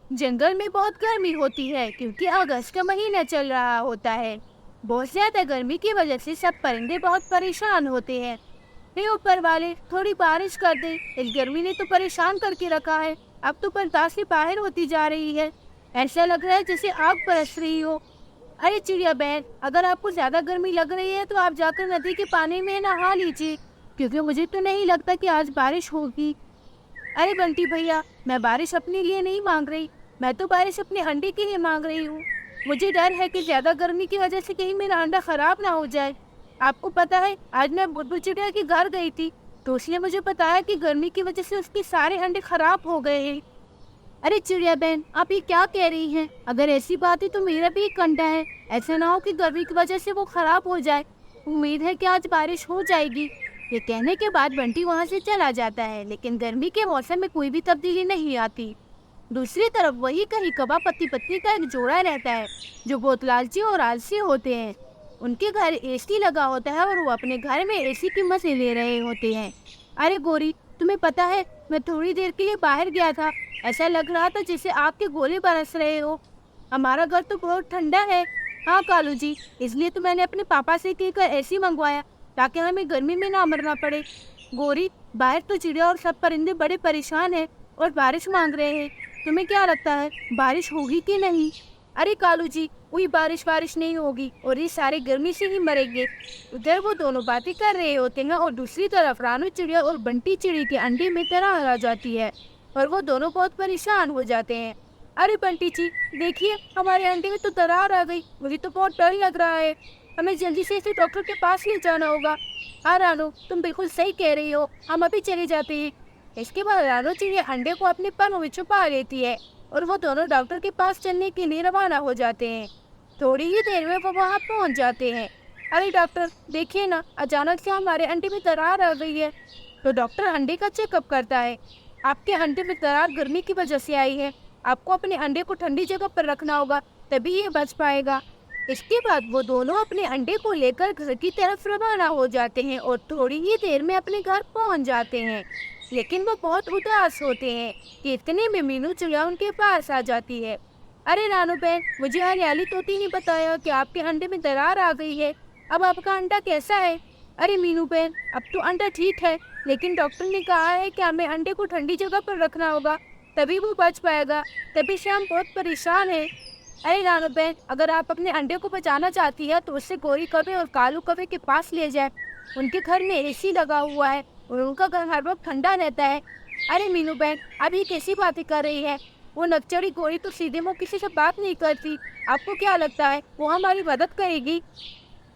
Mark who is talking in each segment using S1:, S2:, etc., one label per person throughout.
S1: जंगल में बहुत गर्मी होती है क्योंकि अगस्त का महीना चल रहा होता है। बहुत ज्यादा गर्मी की वजह से सब परिंदे बहुत परेशान होते हैं। हे ऊपर वाले, थोड़ी बारिश कर दे। इस गर्मी ने तो परेशान करके रखा है। अब तो बर्दाश्त से बाहर होती जा रही है। ऐसा लग रहा है जैसे आग बरस रही हो। अरे चिड़िया बहन, अगर आपको ज्यादा गर्मी लग रही है तो आप जाकर नदी के पानी में नहा लीजिए, क्योंकि मुझे तो नहीं लगता कि आज बारिश होगी। अरे बंटी भैया, मैं बारिश अपने लिए नहीं मांग रही, मैं तो बारिश अपने अंडे के लिए मांग रही हूँ। मुझे डर है कि ज्यादा गर्मी की वजह से कहीं मेरा अंडा खराब ना हो जाए। आपको पता है, आज मैं बुलबुल चिड़िया के घर गई थी, तो उसने मुझे बताया कि गर्मी की वजह से उसके सारे अंडे खराब हो गए हैं। अरे चिड़िया बहन, आप ये क्या कह रही हैं? अगर ऐसी बात है तो मेरा भी एक अंडा है। ऐसा ना हो कि गर्मी की वजह से वो खराब हो जाए। उम्मीद है कि आज बारिश हो जाएगी। ये कहने के बाद बंटी वहां से चला जाता है, लेकिन गर्मी के मौसम में कोई भी तब्दीली नहीं आती। दूसरी तरफ वही कहीं कबा पति पत्नी का एक जोड़ा रहता है, जो बहुत लालची और आलसी होते हैं। उनके घर एसी लगा होता है और वो अपने घर में एसी की मजे ले रहे होते हैं। अरे गोरी, तुम्हें पता है, मैं थोड़ी देर के लिए बाहर गया था। ऐसा लग रहा था जैसे आग के गोले बरस रहे हो। हमारा घर तो बहुत ठंडा है। हाँ कालू जी, इसलिए तो मैंने अपने पापा से कहकर एसी मंगवाया, ताकि हमें गर्मी में ना मरना पड़े। गोरी, बाहर तो चिड़िया और सब परिंदे बड़े परेशान हैं और बारिश मांग रहे हैं। तुम्हें क्या लगता है, बारिश होगी कि नहीं? अरे कालू जी, कोई बारिश नहीं होगी और ये सारे गर्मी से ही मरेंगे। उधर वो दोनों बातें कर रहे होते हैं और दूसरी तरफ रानू चिड़िया और बंटी चिड़ी के अंडे में दरार आ जाती है और वो दोनों बहुत परेशान हो जाते हैं। अरे बंटी जी, देखिए, हमारे अंडे में तो दरार आ गई। मुझे तो बहुत डर लग रहा है। हमें जल्दी से इसे डॉक्टर के पास ले जाना होगा। हाँ रानू, तुम बिल्कुल सही कह रही हो, हम अभी चले जाते हैं। इसके बाद रानू चिड़िया अंडे को अपने परों में छुपा लेती है और वो दोनों डॉक्टर के पास चलने के लिए रवाना हो जाते हैं। थोड़ी ही देर में वो वहाँ पहुँच जाते हैं। अरे डॉक्टर, देखिए ना, अचानक से हमारे अंडे में दरार आ गई है। तो डॉक्टर अंडे का चेकअप करता है। आपके अंडे में दरार गर्मी की वजह से आई है। आपको अपने अंडे को ठंडी जगह पर रखना होगा, तभी ये बच पाएगा। इसके बाद वो दोनों अपने अंडे को लेकर घर की तरफ रवाना हो जाते हैं और थोड़ी ही देर में अपने घर पहुंच जाते हैं। लेकिन वो बहुत उदास होते हैं कि इतने में मीनू चिड़िया उनके पास आ जाती है। अरे रानू बहन, मुझे हरियाली तोती ने बताया कि आपके अंडे में दरार आ गई है। अब आपका अंडा कैसा है? अरे मीनू बहन, अब तो अंडा ठीक है, लेकिन डॉक्टर ने कहा है कि हमें अंडे को ठंडी जगह पर रखना होगा, तभी वो बच पाएगा। तभी से हम बहुत परेशान हैं। अरे रानू बहन, अगर आप अपने अंडे को बचाना चाहती है तो उससे गोरी कौवे और कालू कौवे के पास ले जाए। उनके घर में एसी लगा हुआ है और उनका घर हर वक्त ठंडा रहता है। अरे मीनू बहन, अब ये कैसी बातें कर रही है? वो नकचड़ी गोरी तो सीधे मुंह किसी से बात नहीं करती। आपको क्या लगता है वो हमारी मदद करेगी?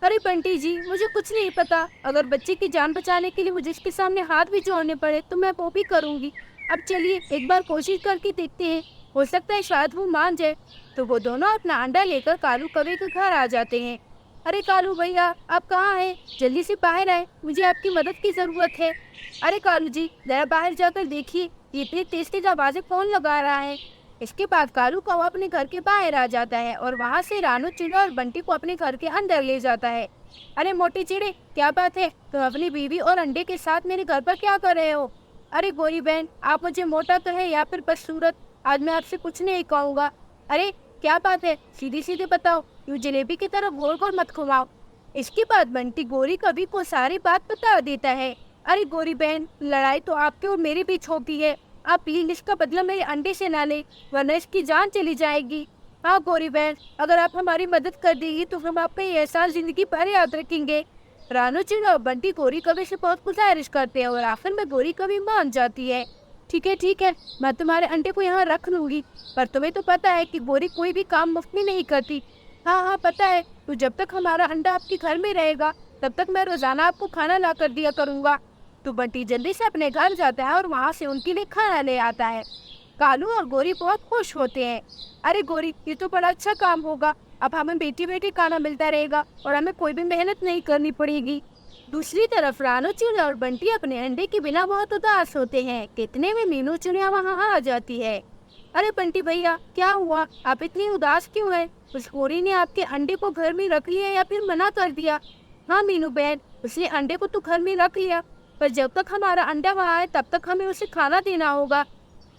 S1: अरे बंटी जी, मुझे कुछ नहीं पता। अगर बच्चे की जान बचाने के लिए मुझे इसके सामने हाथ भी जोड़ने पड़े तो मैं वो भी करूंगी। अब चलिए एक बार कोशिश करके देखते हैं, हो सकता है शायद वो मान जाए। तो वो दोनों अपना अंडा लेकर कालू कौवे के घर आ जाते हैं। अरे कालू भैया, आप कहाँ हैं? जल्दी से बाहर आए, मुझे आपकी मदद की जरूरत है। अरे कालू जी, जरा बाहर जाकर देखिए, ये इतनी तेज तेज आवाजें कौन लगा रहा है। इसके बाद कालू कौवा अपने घर के बाहर आ जाता है और वहाँ से रानू चिड़िया और बंटी को अपने घर के अंदर ले जाता है। अरे मोटे चिड़े, क्या बात है? तुम अपनी बीवी और अंडे के साथ मेरे घर पर क्या कर रहे हो? अरे गोरी बहन, आप मुझे मोटा कहे या फिर बदसूरत, आज मैं आपसे कुछ नहीं कहूँगा। अरे क्या बात है, सीधी सीधे बताओ, यूँ जलेबी की तरह गोल गोल मत घुमाओ। इसके बाद बंटी गोरी कभी को सारी बात बता देता है। अरे गोरी बहन, लड़ाई तो आपके और मेरे बीच होती है। आप प्लीज इसका बदला मेरे अंडे से ना ले, वरना इसकी जान चली जाएगी। हाँ गोरी बहन, अगर आप हमारी मदद कर देगी तो हम आपका ये एहसास जिंदगी भर याद रखेंगे। रानू चिड़िया और बंटी गोरी कभी से बहुत गुजारिश करते हैं और आखिर में गोरी कभी मान जाती है। ठीक है, मैं तुम्हारे अंडे को यहाँ रख लूंगी, पर तुम्हें तो पता है कि गोरी कोई भी काम मुफ्त में नहीं करती। हाँ पता है, तो जब तक हमारा अंडा आपके घर में रहेगा तब तक मैं रोजाना आपको खाना ला कर दिया करूँगा। तो बंटी जल्दी से अपने घर जाता है और वहाँ से उनके लिए खाना ले आता है। कालू और गोरी बहुत खुश होते हैं। अरे गोरी, ये तो बड़ा अच्छा काम होगा। अब हमें बेटी बेटी खाना मिलता रहेगा और हमें कोई भी मेहनत नहीं करनी पड़ेगी। दूसरी तरफ रानू चिड़िया और बंटी अपने अंडे के बिना बहुत उदास होते हैं। कितने में मीनू चिड़िया वहाँ आ जाती है। अरे बंटी भैया, क्या हुआ? आप इतनी उदास क्यों है? उस गोरी ने आपके अंडे को घर में रख लिया या फिर मना कर दिया? हाँ मीनू बहन, उसने अंडे को तो घर में रख लिया, पर जब तक हमारा अंडा वहाँ है तब तक हमें उसे खाना देना होगा।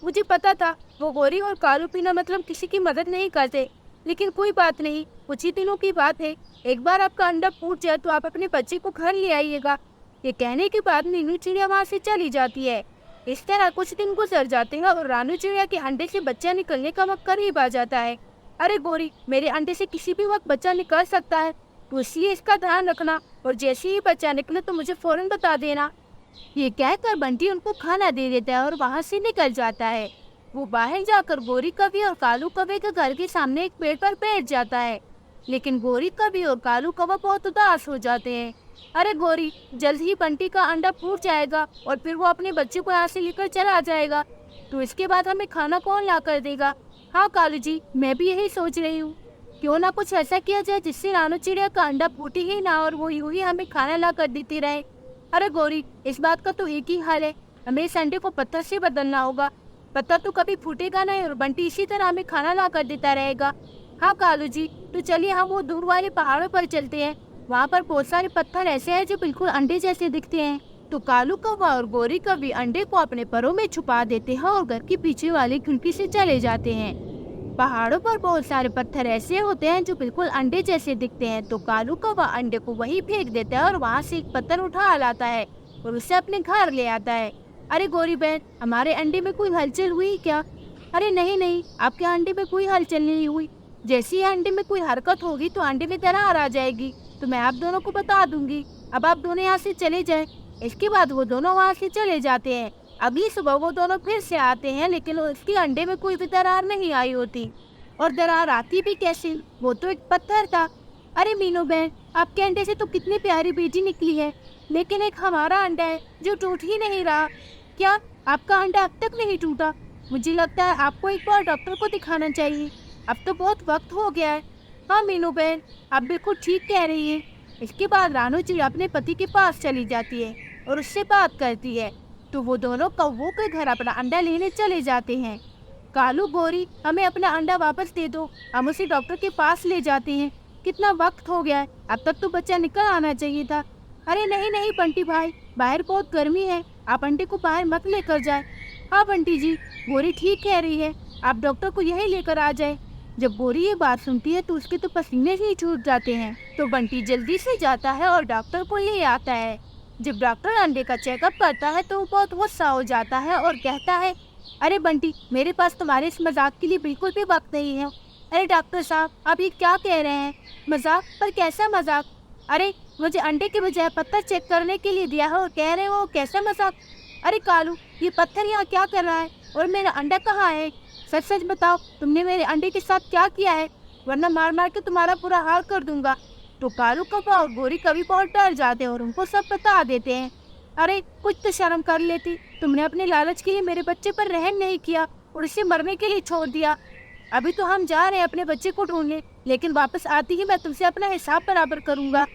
S1: मुझे पता था वो गोरी और कालू बिना मतलब किसी की मदद नहीं करते, लेकिन कोई बात नहीं, कुछ ही दिनों की बात है। एक बार आपका अंडा फूट जाए तो आप अपने बच्चे को घर ले आइएगा। ये कहने के बाद मीनू चिड़िया वहाँ से चली जाती है। इस तरह कुछ दिन गुजर जाते हैं और रानू चिड़िया के अंडे से बच्चा निकलने का वक्त करीब आ जाता है। अरे गोरी, मेरे अंडे से किसी भी वक्त बच्चा निकल सकता है, तो इसलिए इसका ध्यान रखना, और जैसे ही बच्चा निकले तो मुझे फौरन बता देना। ये कहकर बंटी उनको खाना दे देता है और वहाँ से निकल जाता है। वो बाहर जाकर गोरी कौवे और कालू कौवे के घर के सामने एक पेड़ पर बैठ जाता है, लेकिन गोरी कौवे और कालू कौवा बहुत उदास हो जाते हैं। अरे गोरी, जल्द ही बंटी का अंडा फूट जाएगा और फिर वो अपने बच्चे को यहाँ से लेकर चला जाएगा, तो इसके बाद हमें खाना कौन ला कर देगा? हाँ कालू जी, मैं भी यही सोच रही हूँ, क्यों ना कुछ ऐसा किया जाए जिससे रानू चिड़िया का अंडा फूटे ही ना और वो यूं ही हमें खाना ला कर देती रहे। अरे गोरी, इस बात का तो एक ही हाल है, हमें इस अंडे को पत्थर से बदलना होगा। पत्थर तो कभी फूटेगा नहीं और बंटी इसी तरह हमें खाना ला कर देता रहेगा। हाँ कालू जी, तो चलिए हम वो दूर वाले पहाड़ों पर चलते हैं, वहाँ पर बहुत सारे पत्थर ऐसे हैं जो बिल्कुल अंडे जैसे दिखते हैं। तो कालू कौवा और गोरी कौवी अंडे को अपने परों में छुपा देते हैं और घर के पीछे वाली खिड़की से चले जाते हैं। पहाड़ों पर बहुत सारे पत्थर ऐसे होते हैं जो बिल्कुल अंडे जैसे दिखते हैं, तो कालू कौवा अंडे को वहीं फेंक देता है और वहाँ से एक पत्थर उठा लाता है और उसे अपने घर ले आता है। अरे गोरी बहन, हमारे अंडे में कोई हलचल हुई क्या? अरे नहीं नहीं, आपके अंडे में कोई हलचल नहीं हुई। जैसे ही अंडे में कोई हरकत होगी तो अंडे में दरार आ जाएगी, तो मैं आप दोनों को बता दूंगी। अब आप दोनों यहाँ से चले जाएं। इसके बाद वो दोनों वहाँ से चले जाते हैं। अगली सुबह वो दोनों फिर से आते हैं, लेकिन उसके अंडे में कोई भी दरार नहीं आई होती। और दरार आती भी कैसे? वो तो एक पत्थर था। अरे मीनू बहन, आपके अंडे से तो कितनी प्यारी बेटी निकली है, लेकिन एक हमारा अंडा है जो टूट ही नहीं रहा। क्या आपका अंडा अब तक नहीं टूटा? मुझे लगता है आपको एक बार डॉक्टर को दिखाना चाहिए, अब तो बहुत वक्त हो गया है। हाँ मीनू बहन, आप बिल्कुल ठीक कह रही हैं। इसके बाद रानू चिड़िया अपने पति के पास चली जाती है और उससे बात करती है, तो वो दोनों कौवों के घर अपना अंडा लेने चले जाते हैं। कालू, गोरी, हमें अपना अंडा वापस दे दो, हम उसे डॉक्टर के पास ले जाते हैं। कितना वक्त हो गया है, अब तक तो बच्चा निकल आना चाहिए था। अरे नहीं नहीं बंटी भाई, बाहर बहुत गर्मी है, आप अंडे को बाहर मत लेकर जाए। हाँ बंटी जी, गोरी ठीक कह रही है, आप डॉक्टर को यही लेकर आ जाए। जब गोरी ये बात सुनती है तो उसके तो पसीने ही छूट जाते हैं, तो बंटी जल्दी से जाता है और डॉक्टर को ले आता है। जब डॉक्टर अंडे का चेकअप करता है तो वो बहुत गुस्सा हो जाता है और कहता है, अरे बंटी, मेरे पास तुम्हारे इस मजाक के लिए बिल्कुल भी वक्त नहीं है। अरे डॉक्टर साहब, आप ये क्या कह रहे हैं? मजाक? पर कैसा मजाक? अरे मुझे अंडे के बजाय पत्थर चेक करने के लिए दिया है और कह रहे हो कैसा मजाक? अरे कालू, ये पत्थर यहाँ क्या कर रहा है और मेरा अंडा कहाँ है? सच सच बताओ, तुमने मेरे अंडे के साथ क्या किया है, वरना मार मार के तुम्हारा पूरा हाल कर दूंगा। तो कालू कौवा और गोरी कौवी बहुत डर जाते हैं और उनको सब बता देते हैं। अरे कुछ तो शर्म कर लेती, तुमने अपने लालच के लिए मेरे बच्चे पर रहम नहीं किया और इसे मरने के लिए छोड़ दिया। अभी तो हम जा रहे हैं अपने बच्चे को ढूंढने, लेकिन वापस आते ही मैं तुमसे अपना हिसाब बराबर करूंगा।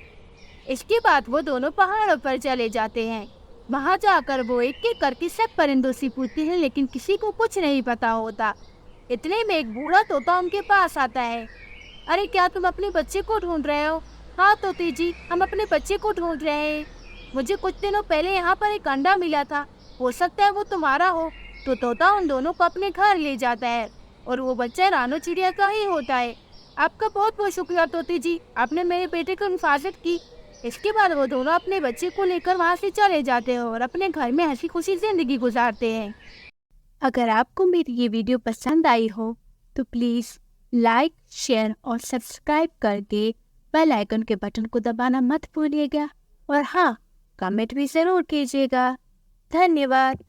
S1: इसके बाद वो दोनों पहाड़ों पर चले जाते हैं। वहां जाकर वो एक एक करके सब परिंदों से पूछते हैं, लेकिन किसी को कुछ नहीं पता होता। इतने में एक बूढ़ा तोता उनके पास आता है। अरे क्या तुम अपने बच्चे को ढूंढ रहे हो? हाँ तोते जी, हम अपने बच्चे को ढूंढ रहे हैं। मुझे कुछ दिनों पहले यहाँ पर एक अंडा मिला था, हो सकता है वो तुम्हारा हो। तो तोता उन दोनों को अपने घर ले जाता है और वो बच्चा रानू चिड़िया का ही होता है। आपका बहुत बहुत शुक्रिया तोते जी, आपने मेरे बेटे को हिफाजत की। इसके बाद वो दोनों अपने बच्चे को लेकर वहाँ से चले जाते हैं और अपने घर में हंसी खुशी जिंदगी गुजारते हैं। अगर आपको मेरी ये वीडियो पसंद आई हो तो प्लीज़ लाइक, शेयर और सब्सक्राइब करके बेल आइकन के बटन को दबाना मत भूलिएगा। और हाँ, कमेंट भी ज़रूर कीजिएगा। धन्यवाद।